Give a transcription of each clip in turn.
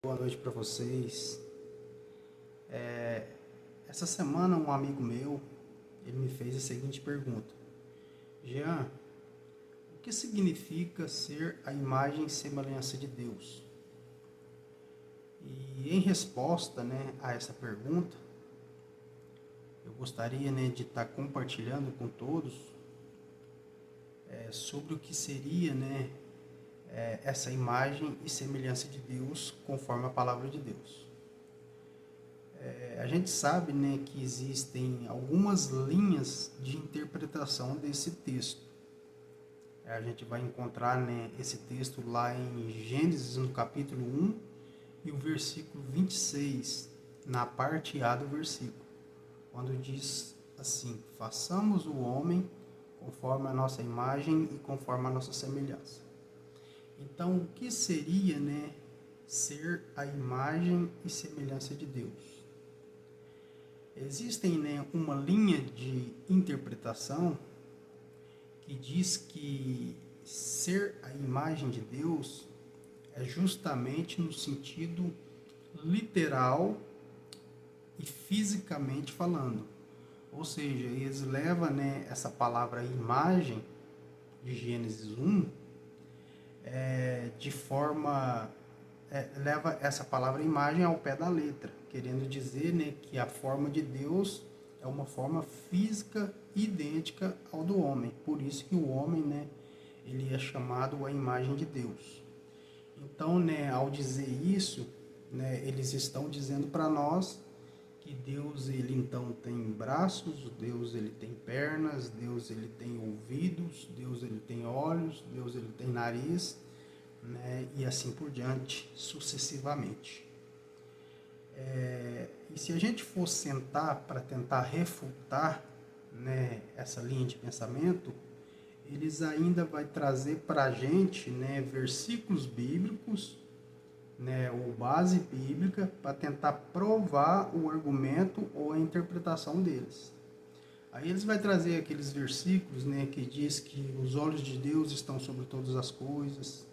Boa noite para vocês. Essa semana um amigo meu, ele me fez a seguinte pergunta: Jean, o que significa ser a imagem e semelhança de Deus? E em resposta, a essa pergunta, eu gostaria, de estar compartilhando com todos sobre o que seria, essa imagem e semelhança de Deus conforme a palavra de Deus. A gente sabe, que existem algumas linhas de interpretação desse texto. A gente vai encontrar, esse texto lá em Gênesis, no capítulo 1, e o versículo 26, na parte A do versículo, quando diz assim: façamos o homem conforme a nossa imagem e conforme a nossa semelhança. Então, o que seria, ser a imagem e semelhança de Deus? Existem, uma linha de interpretação que diz que ser a imagem de Deus é justamente no sentido literal e fisicamente falando. Ou seja, eles levam, essa palavra imagem de Gênesis 1 de forma... leva essa palavra imagem ao pé da letra, querendo dizer, que a forma de Deus é uma forma física idêntica ao do homem. Por isso que o homem, ele é chamado a imagem de Deus. Então, ao dizer isso, eles estão dizendo para nós que Deus, ele então tem braços, Deus, ele tem pernas, Deus, ele tem ouvidos, Deus, ele tem olhos, Deus, ele tem nariz, e assim por diante, sucessivamente. E se a gente for sentar para tentar refutar, essa linha de pensamento, eles ainda vai trazer para a gente, versículos bíblicos, ou base bíblica, para tentar provar o argumento ou a interpretação deles. Aí eles vão trazer aqueles versículos, que diz que os olhos de Deus estão sobre todas as coisas,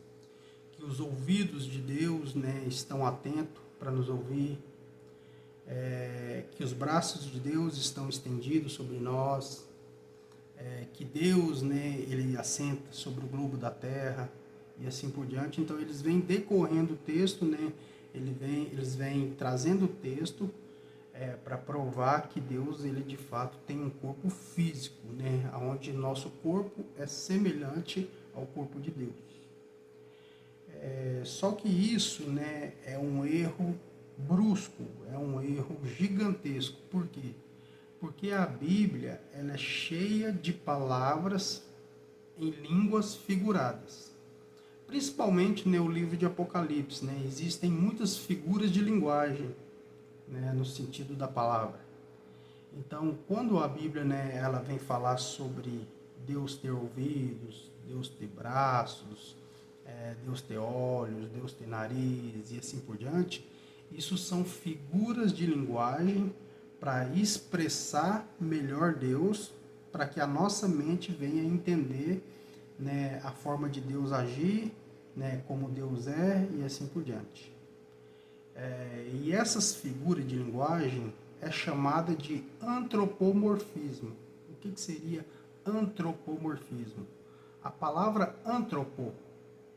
que os ouvidos de Deus, estão atentos para nos ouvir, que os braços de Deus estão estendidos sobre nós, que Deus, ele assenta sobre o globo da terra e assim por diante. Então eles vêm decorrendo o texto, eles vêm trazendo o texto para provar que Deus, ele de fato tem um corpo físico, onde nosso corpo é semelhante ao corpo de Deus. Só que isso, é um erro brusco, é um erro gigantesco. Por quê? Porque a Bíblia, ela é cheia de palavras em línguas figuradas. Principalmente no livro de Apocalipse, existem muitas figuras de linguagem, no sentido da palavra. Então, quando a Bíblia, ela vem falar sobre Deus ter ouvidos, Deus ter braços, Deus ter olhos, Deus ter nariz e assim por diante, isso são figuras de linguagem para expressar melhor Deus, para que a nossa mente venha entender, a forma de Deus agir, como Deus é e assim por diante. E essas figuras de linguagem é chamada de antropomorfismo. O que seria antropomorfismo? A palavra antropo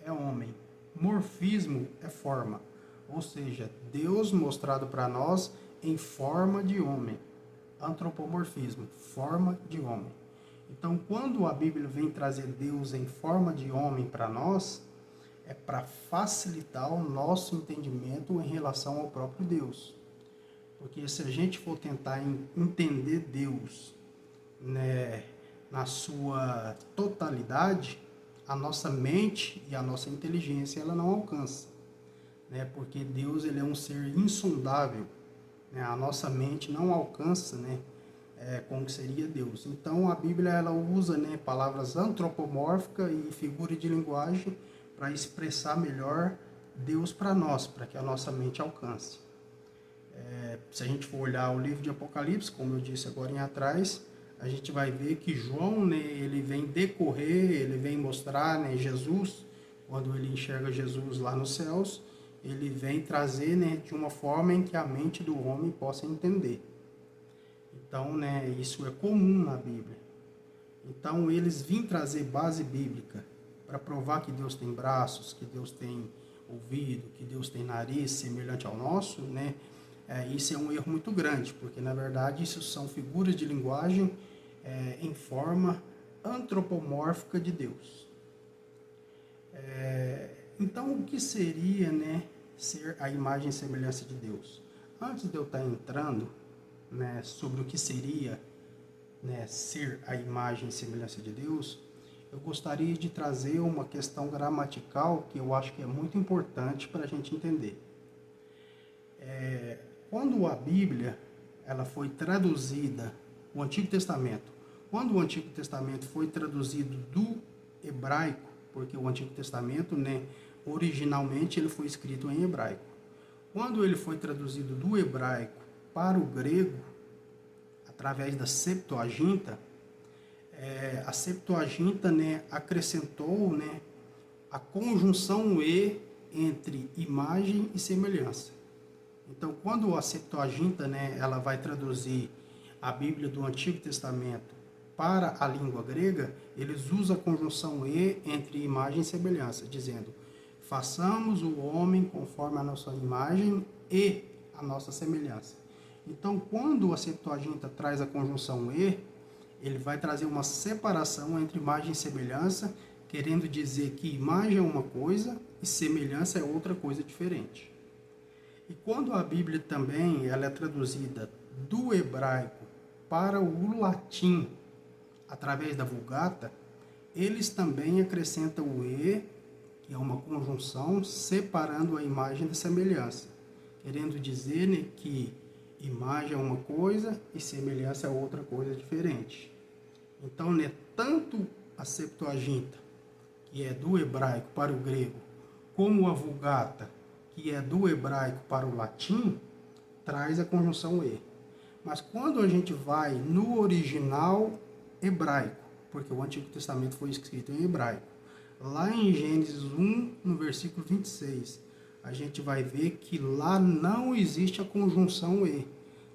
é homem, morfismo é forma, ou seja, Deus mostrado para nós em forma de homem. Antropomorfismo, forma de homem. Então, quando a Bíblia vem trazer Deus em forma de homem para nós, é para facilitar o nosso entendimento em relação ao próprio Deus. Porque se a gente for tentar entender Deus, na sua totalidade, a nossa mente e a nossa inteligência ela não alcança, porque Deus, ele é um ser insondável, a nossa mente não alcança, como seria Deus. Então a Bíblia, ela usa, palavras antropomórficas e figura de linguagem para expressar melhor Deus para nós, para que a nossa mente alcance. Se a gente for olhar o livro de Apocalipse, como eu disse agora em atrás, a gente vai ver que João, ele vem decorrer, ele vem mostrar, Jesus, quando ele enxerga Jesus lá nos céus, ele vem trazer, né, de uma forma em que a mente do homem possa entender. Então, né, isso é comum na Bíblia. Então, eles vêm trazer base bíblica para provar que Deus tem braços, que Deus tem ouvido, que Deus tem nariz semelhante ao nosso, né? Isso é um erro muito grande, porque, na verdade, isso são figuras de linguagem em forma antropomórfica de Deus. Então, o que seria, né, ser a imagem e semelhança de Deus? Antes de eu estar entrando, né, sobre o que seria, né, ser a imagem e semelhança de Deus, eu gostaria de trazer uma questão gramatical que eu acho que é muito importante para a gente entender. Quando a Bíblia ela foi traduzida, o Antigo Testamento, quando o Antigo Testamento foi traduzido do hebraico, porque o Antigo Testamento, né, originalmente ele foi escrito em hebraico. Quando ele foi traduzido do hebraico para o grego, através da Septuaginta, a Septuaginta, né, acrescentou, né, a conjunção E entre imagem e semelhança. Então, quando a Septuaginta, né, ela vai traduzir a Bíblia do Antigo Testamento para a língua grega, eles usam a conjunção E entre imagem e semelhança, dizendo: façamos o homem conforme a nossa imagem e a nossa semelhança. Então, quando a Septuaginta traz a conjunção E, ele vai trazer uma separação entre imagem e semelhança, querendo dizer que imagem é uma coisa e semelhança é outra coisa diferente. E quando a Bíblia também ela é traduzida do hebraico para o latim, através da Vulgata, eles também acrescentam o E, que é uma conjunção, separando a imagem da semelhança, querendo dizer, né, que imagem é uma coisa e semelhança é outra coisa diferente. Então, né, tanto a Septuaginta, que é do hebraico para o grego, como a Vulgata, que é do hebraico para o latim, traz a conjunção E. Mas quando a gente vai no original hebraico, porque o Antigo Testamento foi escrito em hebraico, lá em Gênesis 1, no versículo 26, a gente vai ver que lá não existe a conjunção E.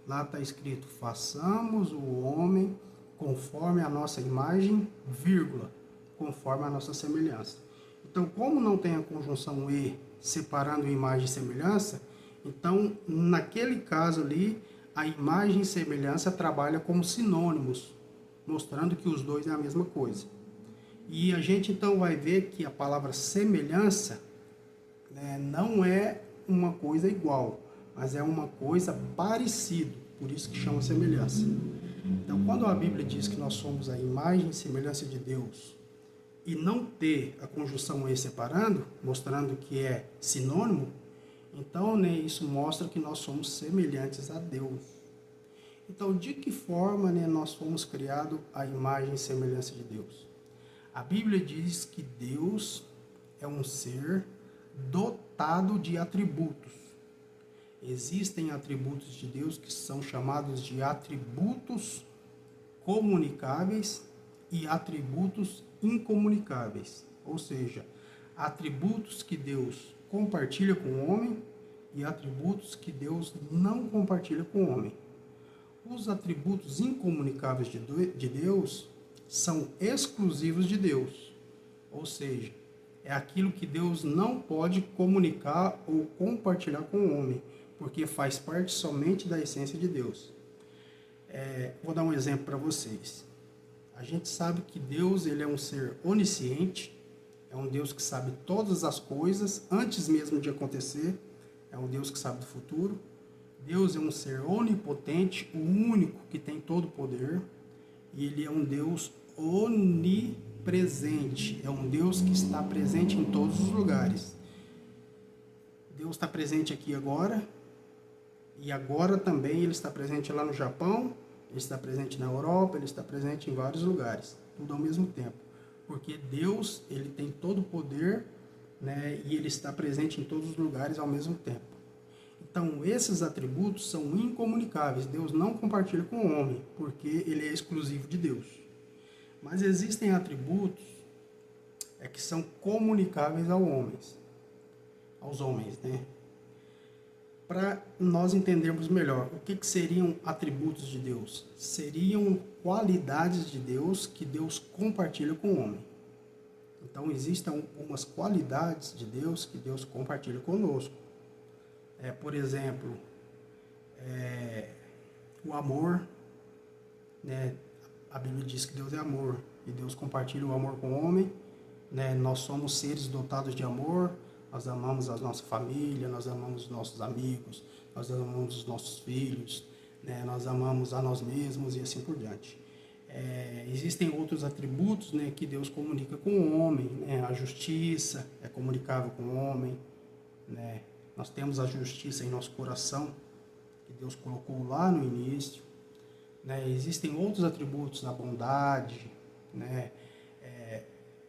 Lá está escrito: façamos o homem conforme a nossa imagem, vírgula, conforme a nossa semelhança. Então, como não tem a conjunção E separando imagem e semelhança, então, naquele caso ali, a imagem e semelhança trabalha como sinônimos, mostrando que os dois é a mesma coisa. E a gente então vai ver que a palavra semelhança, né, não é uma coisa igual, mas é uma coisa parecida, por isso que chama semelhança. Então, quando a Bíblia diz que nós somos a imagem e semelhança de Deus, e não ter a conjunção E separando, mostrando que é sinônimo, então, né, isso mostra que nós somos semelhantes a Deus. Então, de que forma, né, nós fomos criados à imagem e semelhança de Deus? A Bíblia diz que Deus é um ser dotado de atributos. Existem atributos de Deus que são chamados de atributos comunicáveis e atributos incomunicáveis, ou seja, atributos que Deus compartilha com o homem e atributos que Deus não compartilha com o homem. Os atributos incomunicáveis de Deus são exclusivos de Deus, ou seja, é aquilo que Deus não pode comunicar ou compartilhar com o homem, porque faz parte somente da essência de Deus. Vou dar um exemplo para vocês. A gente sabe que Deus ele é um ser onisciente, é um Deus que sabe todas as coisas antes mesmo de acontecer, é um Deus que sabe do futuro. Deus é um ser onipotente, o único que tem todo o poder, e ele é um Deus onipresente, é um Deus que está presente em todos os lugares. Deus está presente aqui agora, e agora também ele está presente lá no Japão, ele está presente na Europa, ele está presente em vários lugares, tudo ao mesmo tempo. Porque Deus, ele tem todo o poder, né, e ele está presente em todos os lugares ao mesmo tempo. Então, esses atributos são incomunicáveis. Deus não compartilha com o homem, porque ele é exclusivo de Deus. Mas existem atributos que são comunicáveis aos homens, né? para nós entendermos melhor o que seriam atributos de Deus. Seriam qualidades de Deus que Deus compartilha com o homem. Então, existem algumas qualidades de Deus que Deus compartilha conosco. Por exemplo, o amor, né? A Bíblia diz que Deus é amor e Deus compartilha o amor com o homem, né? Nós somos seres dotados de amor, nós amamos a nossa família, nós amamos os nossos amigos, nós amamos os nossos filhos, né? Nós amamos a nós mesmos e assim por diante. Existem outros atributos, né, que Deus comunica com o homem, né? A justiça é comunicável com o homem, né? Nós temos a justiça em nosso coração, que Deus colocou lá no início, né? Existem outros atributos, a bondade, né?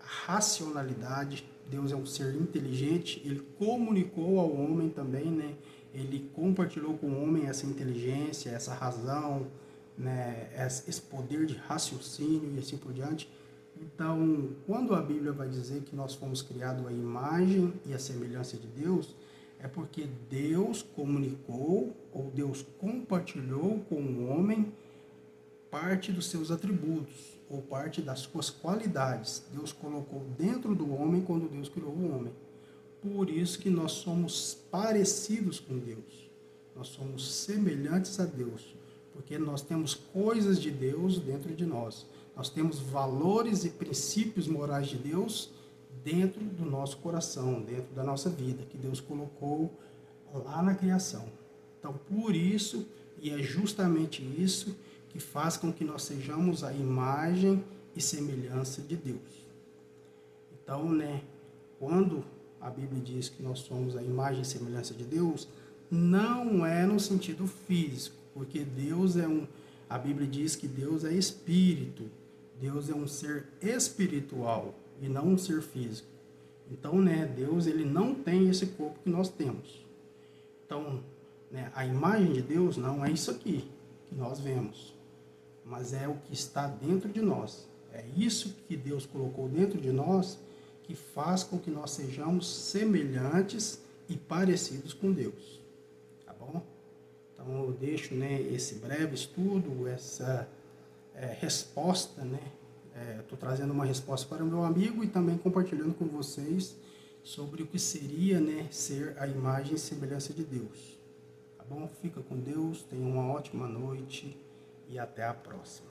A racionalidade. Deus é um ser inteligente, ele comunicou ao homem também, né? Ele compartilhou com o homem essa inteligência, essa razão, né? Esse poder de raciocínio e assim por diante. Então, quando a Bíblia vai dizer que nós fomos criados à imagem e à semelhança de Deus, é porque Deus comunicou ou Deus compartilhou com o homem parte dos seus atributos ou parte das suas qualidades. Deus colocou dentro do homem quando Deus criou o homem. Por isso que nós somos parecidos com Deus. Nós somos semelhantes a Deus, porque nós temos coisas de Deus dentro de nós. Nós temos valores e princípios morais de Deus dentro do nosso coração, dentro da nossa vida, que Deus colocou lá na criação. Então, por isso, e é justamente isso que faz com que nós sejamos a imagem e semelhança de Deus. Então, né, quando a Bíblia diz que nós somos a imagem e semelhança de Deus, não é no sentido físico, porque a Bíblia diz que Deus é espírito, Deus é um ser espiritual e não um ser físico. Então, né, Deus ele não tem esse corpo que nós temos. Então, né, a imagem de Deus não é isso aqui que nós vemos, mas é o que está dentro de nós. É isso que Deus colocou dentro de nós que faz com que nós sejamos semelhantes e parecidos com Deus. Tá bom? Então eu deixo, né, esse breve estudo, essa resposta, né? Estou trazendo uma resposta para o meu amigo e também compartilhando com vocês sobre o que seria, né, ser a imagem e semelhança de Deus. Tá bom? Fica com Deus, tenha uma ótima noite e até a próxima.